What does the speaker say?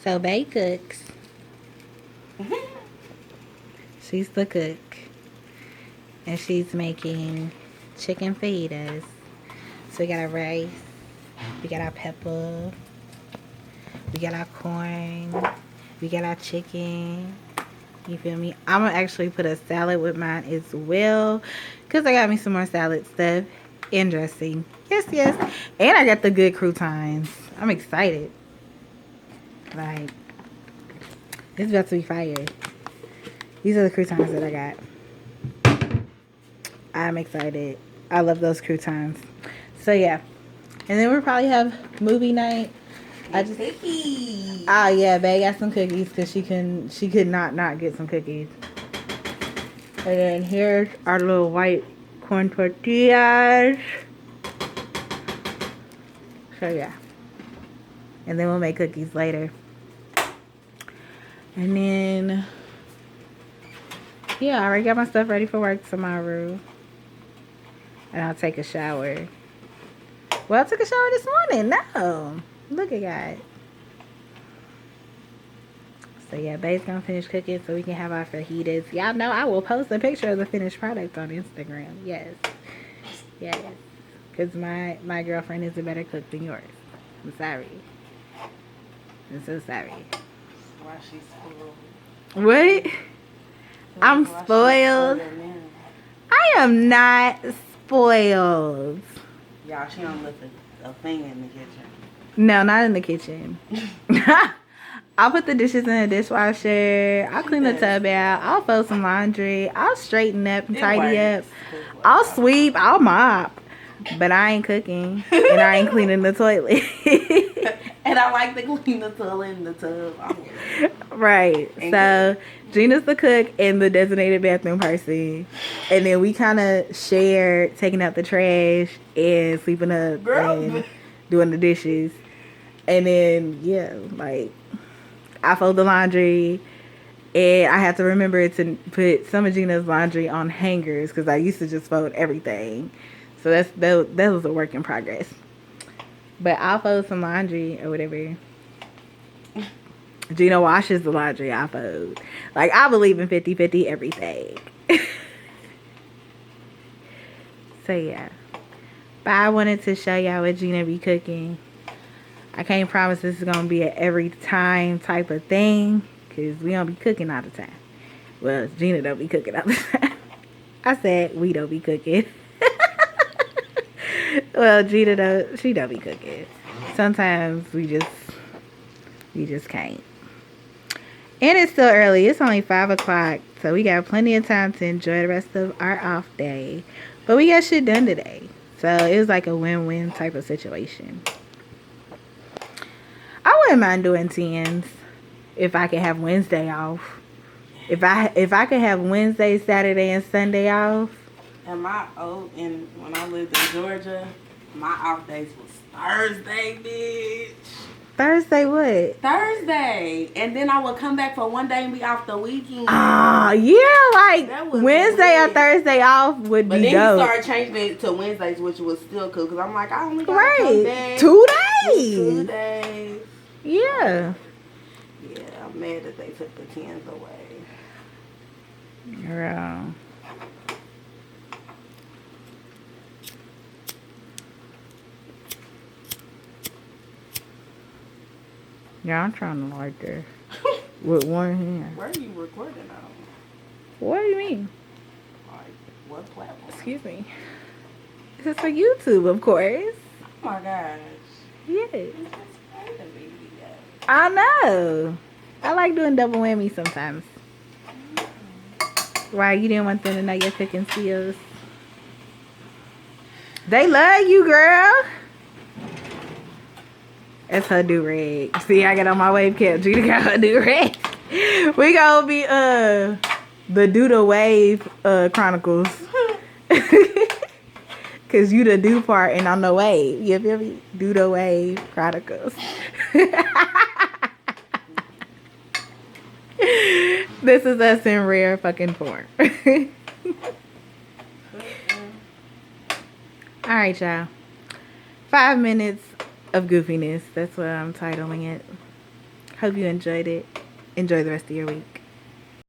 So Bae cooks. She's the cook. And she's making chicken fajitas. So we got our rice. We got our pepper. We got our corn. We got our chicken. You feel me? I'm going to actually put a salad with mine as well. Because I got me some more salad stuff. And dressing. Yes, yes. And I got the good croutons. I'm excited. Like, it's about to be fire. These are the croutons that I got. I'm excited. I love those croutons. So, yeah. And then we'll probably have movie night. Cookies. Oh yeah, Bae got some cookies because she could not get some cookies. And then here's our little white corn tortillas. So yeah. And then we'll make cookies later. And then yeah, I already got my stuff ready for work tomorrow. And I'll take a shower. Well, I took a shower this morning. No. Look at that. So yeah, Bae's gonna finish cooking so we can have our fajitas. Y'all know I will post a picture of the finished product on Instagram. Yes. Yes. Because my girlfriend is a better cook than yours. I'm sorry. I'm so sorry. Why she's spoiled? What? I'm spoiled. I am not spoiled. Y'all, she don't lift a finger in the kitchen. No, not in the kitchen. I'll put the dishes in the dishwasher. I'll clean the tub out. I'll fold some laundry. I'll straighten up and tidy up. I'll sweep. I'll mop. But I ain't cooking. And I ain't cleaning the toilet. And I like to clean the toilet and the tub. Right. So Gina's the cook and the designated bathroom person. And then we kind of share taking out the trash and sweeping up and doing the dishes. And then, yeah, like, I fold the laundry. And I have to remember to put some of Gina's laundry on hangers because I used to just fold everything. So that was a work in progress. But I'll fold some laundry or whatever. Gina washes the laundry I fold. Like, I believe in 50-50 everything. So, yeah. But I wanted to show y'all what Gina be cooking. I can't promise this is going to be an every time type of thing. Because we don't be cooking all the time. Well, Gina don't be cooking all the time. I said we don't be cooking. Well, Gina she don't be cooking. Sometimes we just can't. And it's still early. It's only 5 o'clock. So we got plenty of time to enjoy the rest of our off day. But we got shit done today. So it was like a win-win type of situation. I wouldn't mind doing 10s if I could have Wednesday off. If I could have Wednesday, Saturday, and Sunday off. And when I lived in Georgia, my off days was Thursday, bitch. Thursday what? Thursday. And then I would come back for one day and be off the weekend. Ah, yeah, like Wednesday or Thursday off would be dope. But then he started changing it to Wednesdays, which was still cool. Because I'm like, I only got to come back 2 days. 2 days. Yeah. Yeah, I'm mad that they took the 10s away. Girl. Yeah, I'm trying to like this with one hand. Where are you recording on? What do you mean? Like, what platform? Excuse me. This is for YouTube, of course. Oh my gosh. Yes. It's just random video. I know. I like doing double whammy sometimes. Why, you didn't want them to know your cooking skills? They love you, girl. That's her do-rag. See, I got on my wave cap. Gina got her do-rag. We gonna be the do the wave chronicles. Cause you the do part and I'm the wave. You feel me? Do the wave chronicles. This is us in rare fucking form. Alright, y'all. 5 minutes of goofiness. That's what I'm titling it. Hope you enjoyed it. Enjoy the rest of your week.